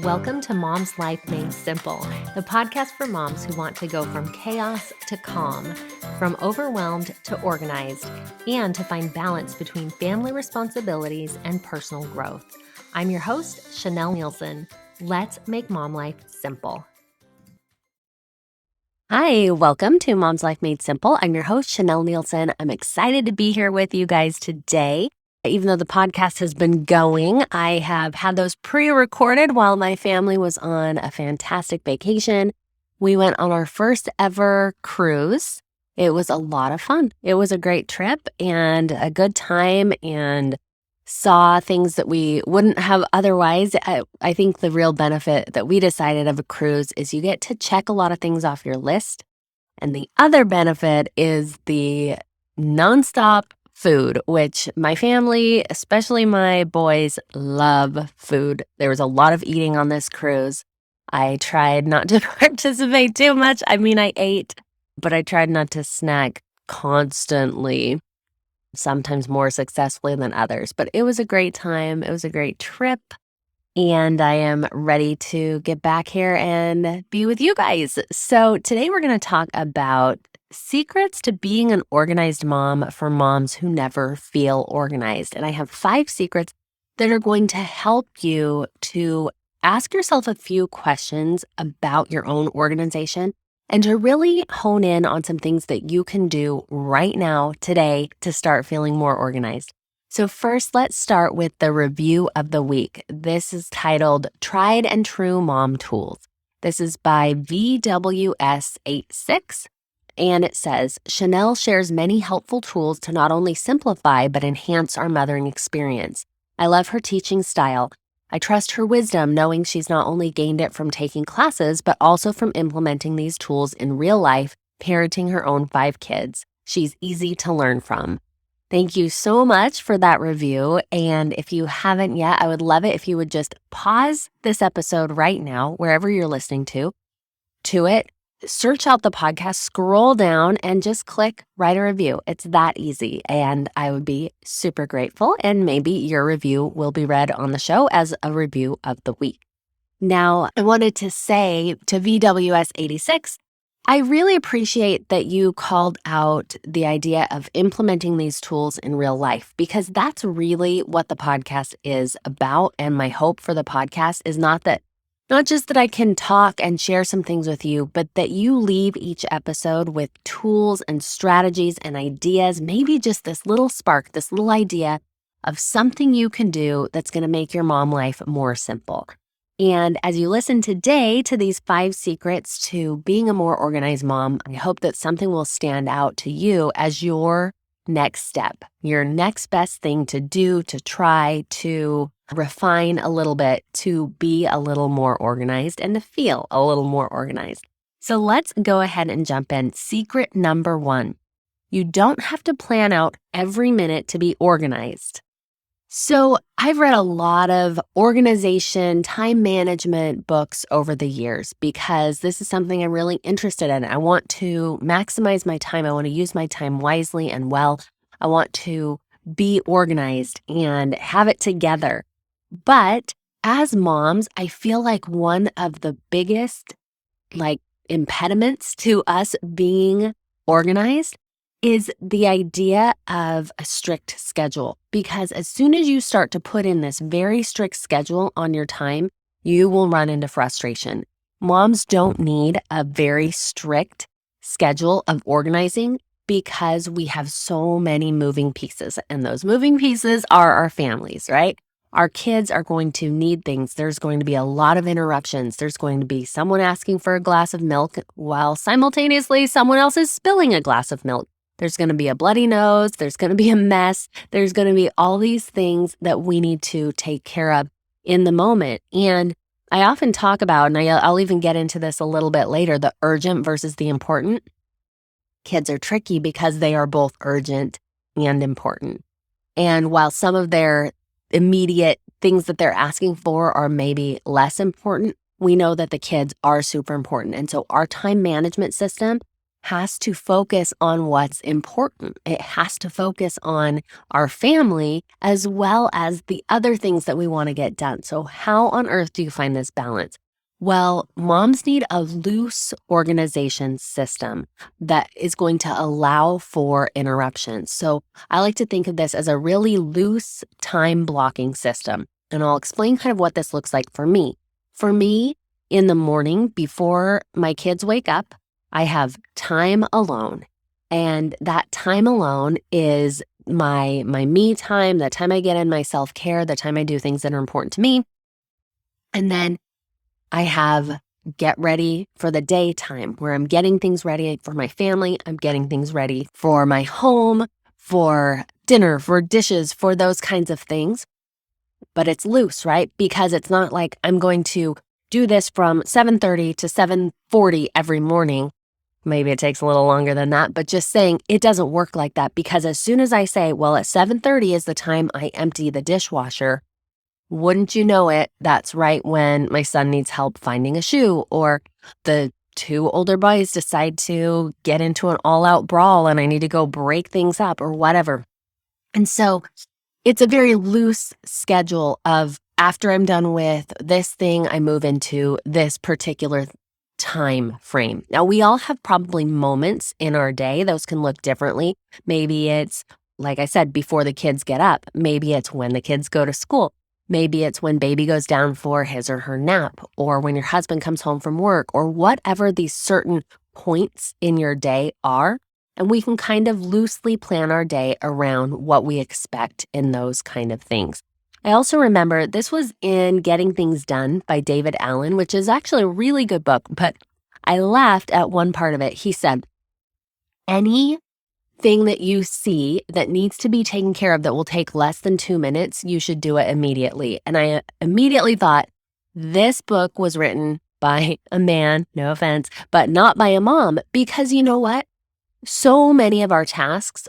Welcome to Mom's Life Made Simple, the podcast for moms who want to go from chaos to calm, from overwhelmed to organized, and to find balance between family responsibilities and personal growth. I'm your host, Chanel Nielsen. Let's make mom life simple. Hi, welcome to Mom's Life Made Simple. I'm your host, Chanel Nielsen. I'm excited to be here with you guys today. Even though the podcast has been going, I have had those pre-recorded while my family was on a fantastic vacation. We went on our first ever cruise. It was a lot of fun. It was a great trip and a good time, and saw things that we wouldn't have otherwise. I think the real benefit that we decided of a cruise is you get to check a lot of things off your list. And the other benefit is the nonstop food, which my family, especially my boys, love food. There was a lot of eating on this cruise. I tried not to participate too much. I mean, I ate, but I tried not to snack constantly, sometimes more successfully than others. But it was a great time. It was a great trip. And I am ready to get back here and be with you guys. So today we're going to talk about secrets to being an organized mom for moms who never feel organized. And I have 5 secrets that are going to help you to ask yourself a few questions about your own organization and to really hone in on some things that you can do right now, today, to start feeling more organized. So first, let's start with the review of the week. This is titled Tried and True Mom Tools. This is by VWS86, and it says, Chanel shares many helpful tools to not only simplify but enhance our mothering experience. I love her teaching style. I trust her wisdom, knowing she's not only gained it from taking classes, but also from implementing these tools in real life, parenting her own 5 kids. She's easy to learn from. Thank you so much for that review. And if you haven't yet, I would love it if you would just pause this episode right now, wherever you're listening to it, search out the podcast, scroll down, and just click write a review. It's that easy. And I would be super grateful. And maybe your review will be read on the show as a review of the week. Now, I wanted to say to VWS86, I really appreciate that you called out the idea of implementing these tools in real life, because that's really what the podcast is about. And my hope for the podcast is not just that I can talk and share some things with you, but that you leave each episode with tools and strategies and ideas, maybe just this little spark, this little idea of something you can do that's going to make your mom life more simple. And as you listen today to these 5 secrets to being a more organized mom, I hope that something will stand out to you as your next step, your next best thing to do, to try, to refine a little bit, to be a little more organized and to feel a little more organized. So let's go ahead and jump in. Secret number 1, you don't have to plan out every minute to be organized. So I've read a lot of organization, time management books over the years because this is something I'm really interested in. I want to maximize my time. I want to use my time wisely and well. I want to be organized and have it together. But as moms, I feel like one of the biggest impediments to us being organized is the idea of a strict schedule. Because as soon as you start to put in this very strict schedule on your time, you will run into frustration. Moms don't need a very strict schedule of organizing because we have so many moving pieces. And those moving pieces are our families, right? Our kids are going to need things. There's going to be a lot of interruptions. There's going to be someone asking for a glass of milk while simultaneously someone else is spilling a glass of milk. There's going to be a bloody nose. There's going to be a mess. There's going to be all these things that we need to take care of in the moment. And I often talk about, and I'll even get into this a little bit later, the urgent versus the important. Kids are tricky because they are both urgent and important. And while some of their immediate things that they're asking for are maybe less important, we know that the kids are super important. And so our time management system has to focus on what's important. It has to focus on our family as well as the other things that we want to get done. So, how on earth do you find this balance? Well, moms need a loose organization system that is going to allow for interruptions. So, I like to think of this as a really loose time blocking system. And I'll explain kind of what this looks like for me. For me, in the morning before my kids wake up, I have time alone. And that time alone is my me time, the time I get in my self-care, the time I do things that are important to me. And then I have get ready for the daytime where I'm getting things ready for my family. I'm getting things ready for my home, for dinner, for dishes, for those kinds of things. But it's loose, right? Because it's not like I'm going to do this from 7:30 to 7:40 every morning. Maybe it takes a little longer than that, but just saying it doesn't work like that, because as soon as I say, well, at 7:30 is the time I empty the dishwasher, wouldn't you know it, that's right when my son needs help finding a shoe, or the two older boys decide to get into an all-out brawl and I need to go break things up or whatever. And so it's a very loose schedule of after I'm done with this thing, I move into this particular time frame. Now, we all have probably moments in our day. Those can look differently. Maybe it's, like I said, before the kids get up. Maybe it's when the kids go to school. Maybe it's when baby goes down for his or her nap, or when your husband comes home from work, or whatever these certain points in your day are. And we can kind of loosely plan our day around what we expect in those kind of things. I also remember this was in Getting Things Done by David Allen, which is actually a really good book, but I laughed at one part of it. He said, anything that you see that needs to be taken care of that will take less than 2 minutes, you should do it immediately. And I immediately thought, this book was written by a man, no offense, but not by a mom, because you know what? So many of our tasks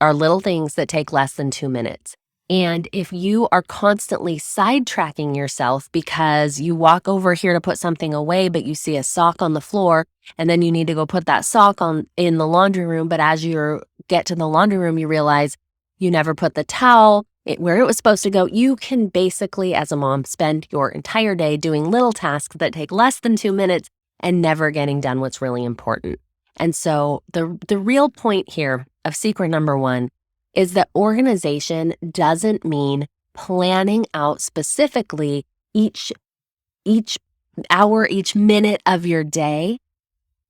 are little things that take less than 2 minutes. And if you are constantly sidetracking yourself because you walk over here to put something away, but you see a sock on the floor, and then you need to go put that sock on in the laundry room, but as you get to the laundry room, you realize you never put the towel where it was supposed to go. You can basically, as a mom, spend your entire day doing little tasks that take less than 2 minutes and never getting done what's really important. And so the real point here of secret number one is that organization doesn't mean planning out specifically each hour, each minute of your day.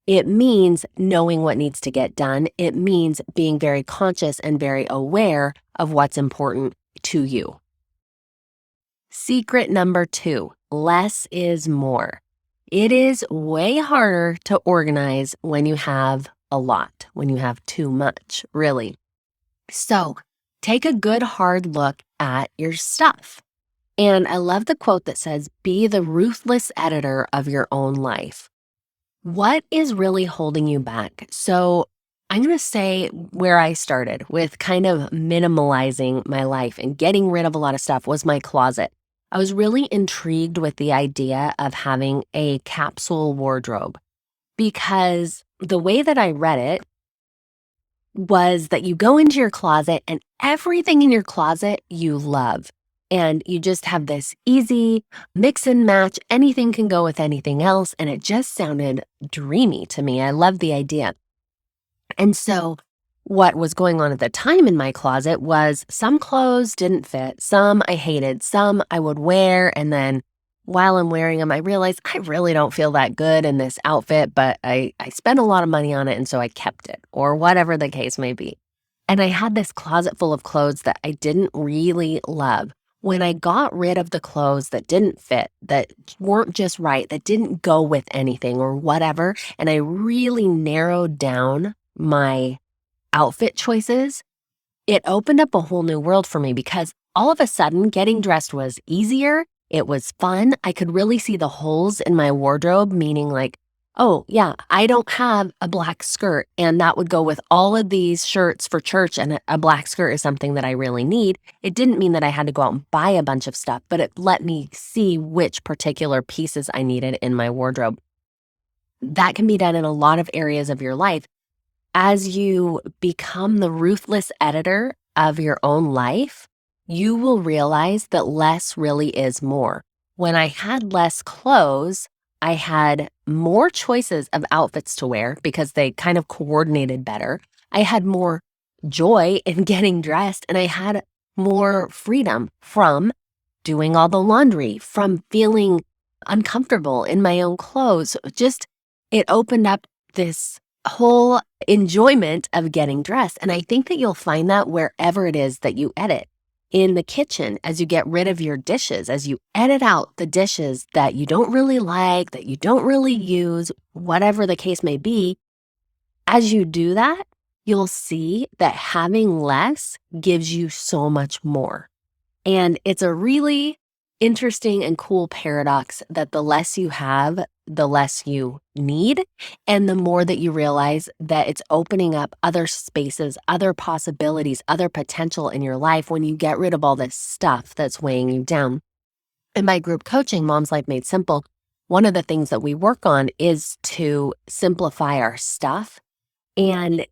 It means knowing what needs to get done. It means being very conscious and very aware of what's important to you. Secret number two, less is more. It is way harder to organize when you have a lot, when you have too much, really. So take a good hard look at your stuff. And I love the quote that says, be the ruthless editor of your own life. What is really holding you back? So I'm going to say where I started with kind of minimalizing my life and getting rid of a lot of stuff was my closet. I was really intrigued with the idea of having a capsule wardrobe, because the way that I read it was that you go into your closet and everything in your closet you love. And you just have this easy mix and match. Anything can go with anything else. And it just sounded dreamy to me. I love the idea. And so what was going on at the time in my closet was some clothes didn't fit, some I hated, some I would wear, and then while I'm wearing them, I realized I really don't feel that good in this outfit, but I spent a lot of money on it, and so I kept it, or whatever the case may be. And I had this closet full of clothes that I didn't really love. When I got rid of the clothes that didn't fit, that weren't just right, that didn't go with anything or whatever, and I really narrowed down my outfit choices, it opened up a whole new world for me, because all of a sudden getting dressed was easier. It was fun. I could really see the holes in my wardrobe, meaning like, oh yeah, I don't have a black skirt, and that would go with all of these shirts for church, and a black skirt is something that I really need. It didn't mean that I had to go out and buy a bunch of stuff, but it let me see which particular pieces I needed in my wardrobe. That can be done in a lot of areas of your life. As you become the ruthless editor of your own life, you will realize that less really is more. When I had less clothes, I had more choices of outfits to wear because they kind of coordinated better. I had more joy in getting dressed, and I had more freedom from doing all the laundry, from feeling uncomfortable in my own clothes. Just it opened up this whole enjoyment of getting dressed. And I think that you'll find that wherever it is that you edit. In the kitchen, as you get rid of your dishes, as you edit out the dishes that you don't really like, that you don't really use, whatever the case may be, as you do that, you'll see that having less gives you so much more. And it's a really interesting and cool paradox that the less you have, the less you need, and the more that you realize that it's opening up other spaces, other possibilities, other potential in your life when you get rid of all this stuff that's weighing you down. In my group coaching, Mom's Life Made Simple, one of the things that we work on is to simplify our stuff. And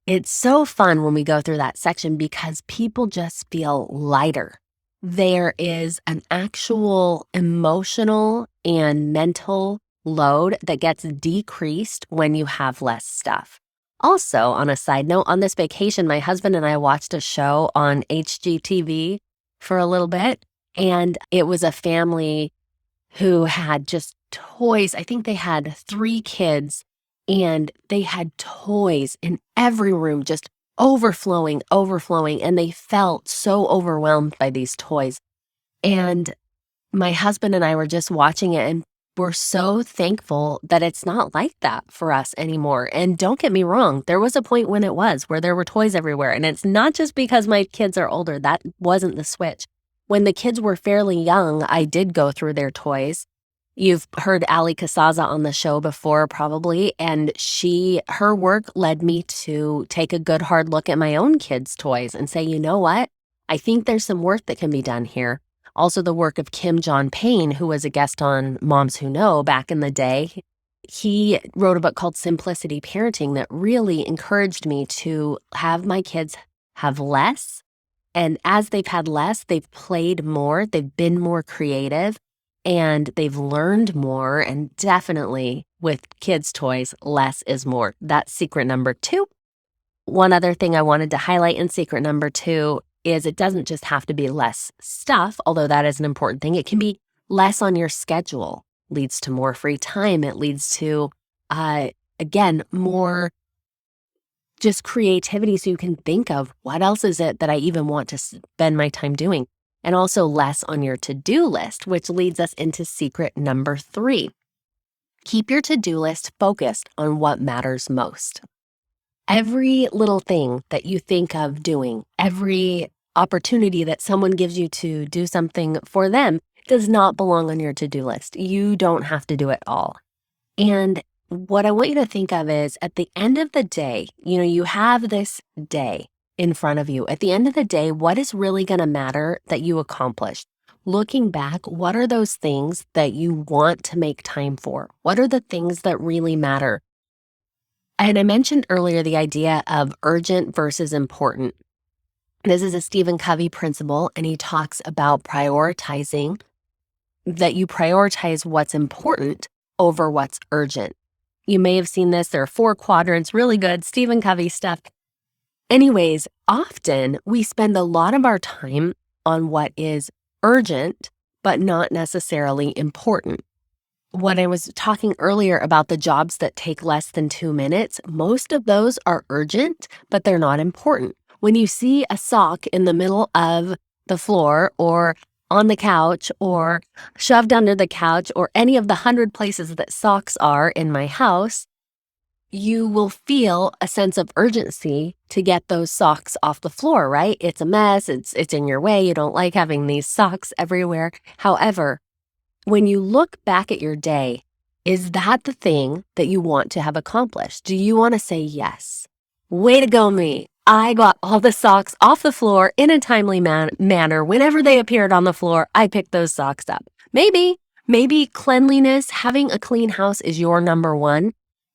it's so fun when we go through that section because people just feel lighter. There is an actual emotional and mental load that gets decreased when you have less stuff. Also, on a side note, on this vacation, my husband and I watched a show on HGTV for a little bit, and it was a family who had just toys. I think they had 3 kids, and they had toys in every room, just overflowing, and they felt so overwhelmed by these toys. And my husband and I were just watching it, and we're so thankful that it's not like that for us anymore. And don't get me wrong, there was a point when it was, where there were toys everywhere. And it's not just because my kids are older. That wasn't the switch. When the kids were fairly young, I did go through their toys. You've heard Ali Kasaza on the show before, probably, and her work led me to take a good hard look at my own kids' toys and say, you know what? I think there's some work that can be done here. Also, the work of Kim John Payne, who was a guest on Moms Who Know back in the day. He wrote a book called Simplicity Parenting that really encouraged me to have my kids have less. And as they've had less, they've played more, they've been more creative, and they've learned more. And definitely with kids' toys, less is more. That's secret number 2. One other thing I wanted to highlight in secret number 2 is it doesn't just have to be less stuff, although that is an important thing. It can be less on your schedule. Leads to more free time. It leads to, again, more just creativity so you can think of what else is it that I even want to spend my time doing. And also less on your to-do list, which leads us into secret number 3. Keep your to-do list focused on what matters most. Every little thing that you think of doing, every opportunity that someone gives you to do something for them does not belong on your to-do list. You don't have to do it all. And what I want you to think of is at the end of the day, you have this day in front of you. At the end of the day, what is really going to matter that you accomplished? Looking back, what are those things that you want to make time for? What are the things that really matter? And I mentioned earlier the idea of urgent versus important. This is a Stephen Covey principle, and he talks about prioritizing, that you prioritize what's important over what's urgent. You may have seen this. There are 4 quadrants, really good Stephen Covey stuff. Anyways, often we spend a lot of our time on what is urgent, but not necessarily important. When I was talking earlier about the jobs that take less than 2 minutes, most of those are urgent, but they're not important. When you see a sock in the middle of the floor or on the couch or shoved under the couch or any of the 100 places that socks are in my house, you will feel a sense of urgency to get those socks off the floor, right? It's a mess. It's in your way. You don't like having these socks everywhere. However, when you look back at your day, is that the thing that you want to have accomplished? Do you want to say yes? Way to go, me. I got all the socks off the floor in a timely manner. Whenever they appeared on the floor, I picked those socks up. Maybe cleanliness, having a clean house is your number 1.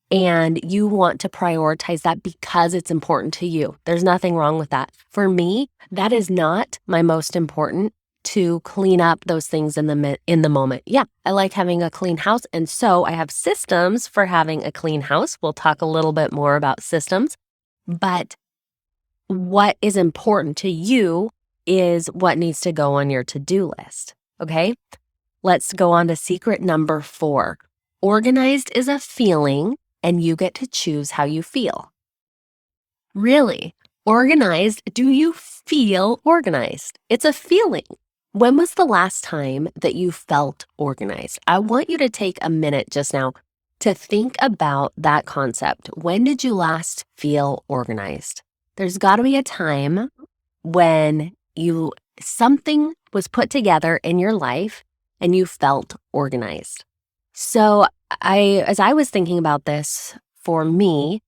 and you want to prioritize that because it's important to you. There's nothing wrong with that. For me, that is not my most important to clean up those things in the moment. Yeah, I like having a clean house, and so I have systems for having a clean house. We'll talk a little bit more about systems, but what is important to you is what needs to go on your to-do list, okay? Let's go on to secret number 4. Organized is a feeling, and you get to choose how you feel. Really? Organized? Do you feel organized? It's a feeling. When was the last time that you felt organized? I want you to take a minute just now to think about that concept. When did you last feel organized? There's got to be a time when something was put together in your life and you felt organized. So as I was thinking about this, for me,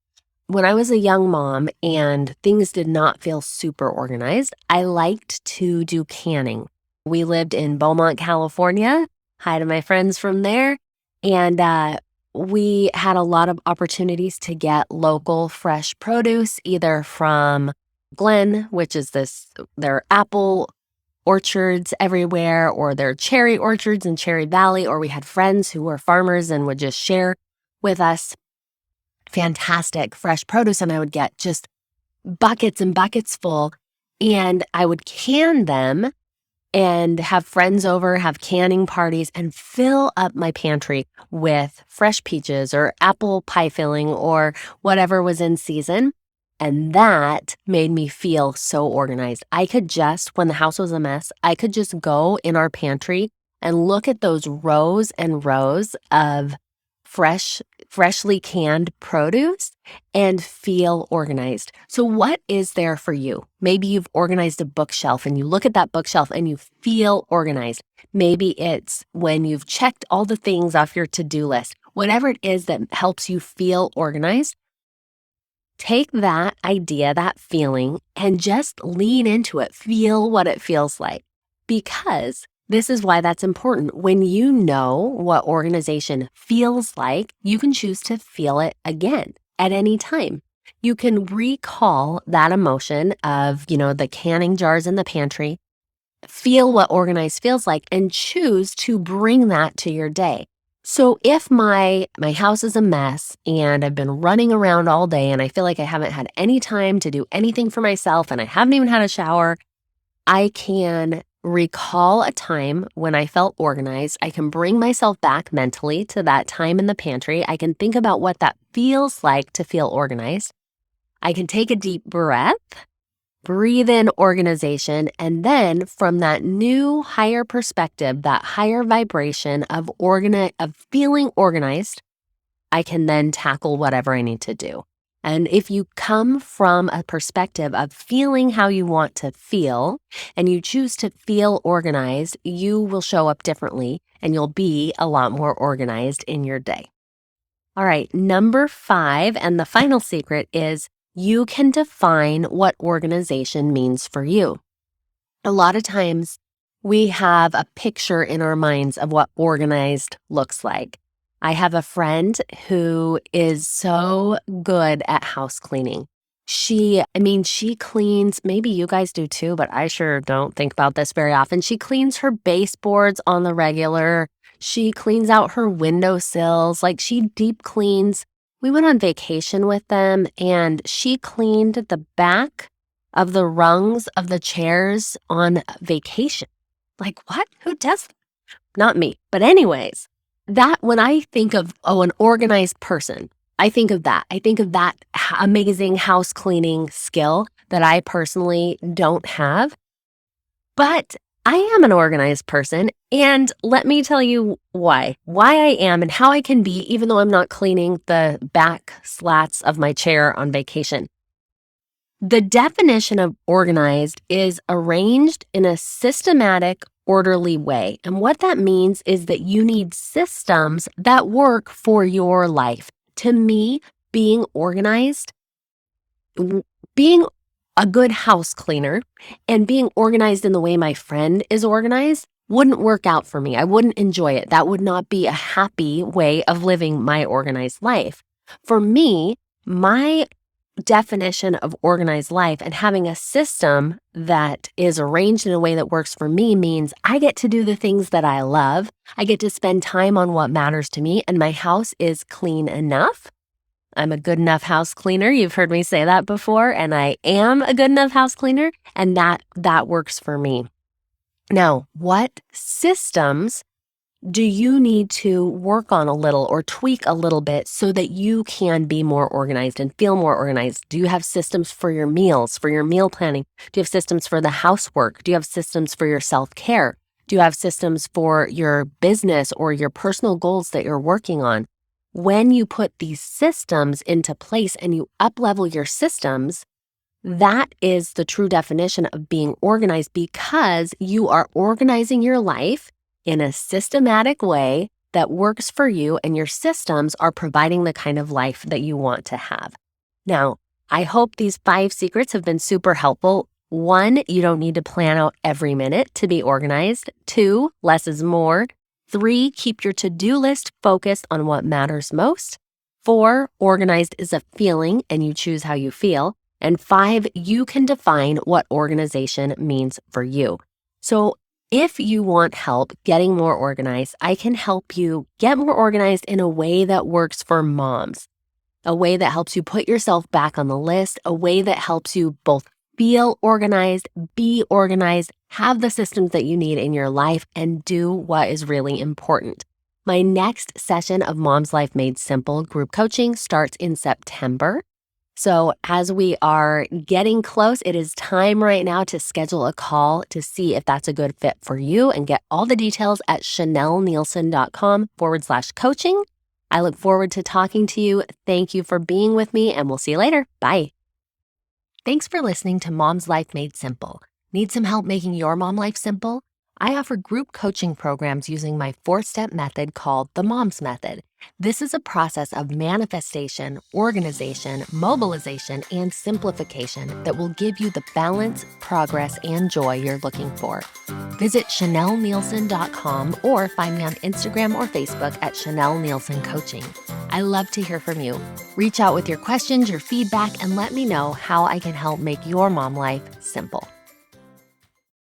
when I was a young mom and things did not feel super organized, I liked to do canning. We lived in Beaumont, California. Hi to my friends from there. And we had a lot of opportunities to get local fresh produce, either from Glen, which is their apple orchards everywhere, or their cherry orchards in Cherry Valley, or we had friends who were farmers and would just share with us fantastic fresh produce, and I would get just buckets and buckets full, and I would can them and have friends over, have canning parties, and fill up my pantry with fresh peaches or apple pie filling or whatever was in season. And that made me feel so organized. I could just, when the house was a mess, I could just go in our pantry and look at those rows and rows of freshly canned produce and feel organized. So what is there for you? Maybe you've organized a bookshelf and you look at that bookshelf and you feel organized. Maybe it's when you've checked all the things off your to-do list. Whatever it is that helps you feel organized, take that idea, that feeling, and just lean into it. Feel what it feels like. Because this is why that's important. When you know what organization feels like, you can choose to feel it again at any time. You can recall that emotion of, the canning jars in the pantry, feel what organized feels like, and choose to bring that to your day. So if my house is a mess and I've been running around all day and I feel like I haven't had any time to do anything for myself and I haven't even had a shower, I can recall a time when I felt organized. I can bring myself back mentally to that time in the pantry. I can think about what that feels like to feel organized. I can take a deep breath, breathe in organization, and then from that new higher perspective, that higher vibration of feeling organized, I can then tackle whatever I need to do. And if you come from a perspective of feeling how you want to feel and you choose to feel organized, you will show up differently and you'll be a lot more organized in your day. All right, number 5, and the final secret is you can define what organization means for you. A lot of times we have a picture in our minds of what organized looks like. I have a friend who is so good at house cleaning. She cleans, maybe you guys do too, but I sure don't think about this very often. She cleans her baseboards on the regular. She cleans out her windowsills, like she deep cleans. We went on vacation with them and she cleaned the back of the rungs of the chairs on vacation. Like what? Who does that? Not me. But anyways, that when I think of, an organized person, I think of that. I think of that amazing house cleaning skill that I personally don't have. But I am an organized person, and let me tell you why I am and how I can be, even though I'm not cleaning the back slats of my chair on vacation. The definition of organized is arranged in a systematic, orderly way. And what that means is that you need systems that work for your life. To me, being organized, being a good house cleaner and being organized in the way my friend is organized wouldn't work out for me. I wouldn't enjoy it. That would not be a happy way of living my organized life. For me, my definition of organized life and having a system that is arranged in a way that works for me means I get to do the things that I love. I get to spend time on what matters to me, and my house is clean enough. I'm a good enough house cleaner. You've heard me say that before, and I am a good enough house cleaner, and that works for me. Now, what systems do you need to work on a little or tweak a little bit so that you can be more organized and feel more organized? Do you have systems for your meals, for your meal planning? Do you have systems for the housework? Do you have systems for your self-care? Do you have systems for your business or your personal goals that you're working on? When you put these systems into place and you up-level your systems, that is the true definition of being organized, because you are organizing your life in a systematic way that works for you, and your systems are providing the kind of life that you want to have. Now, I hope these 5 secrets have been super helpful. 1, you don't need to plan out every minute to be organized. 2, less is more. 3, keep your to-do list focused on what matters most. 4, organized is a feeling and you choose how you feel. And 5, you can define what organization means for you. So if you want help getting more organized, I can help you get more organized in a way that works for moms, a way that helps you put yourself back on the list, a way that helps you both feel organized, be organized, have the systems that you need in your life, and do what is really important. My next session of Mom's Life Made Simple group coaching starts in September. So as we are getting close, it is time right now to schedule a call to see if that's a good fit for you, and get all the details at chanelnielsen.com/coaching. I look forward to talking to you. Thank you for being with me, and we'll see you later. Bye. Thanks for listening to Mom's Life Made Simple. Need some help making your mom life simple? I offer group coaching programs using my 4-step method called the Mom's Method. This is a process of manifestation, organization, mobilization, and simplification that will give you the balance, progress, and joy you're looking for. Visit chanelnielsen.com or find me on Instagram or Facebook at Chanel Nielsen Coaching. I love to hear from you. Reach out with your questions, your feedback, and let me know how I can help make your mom life simple.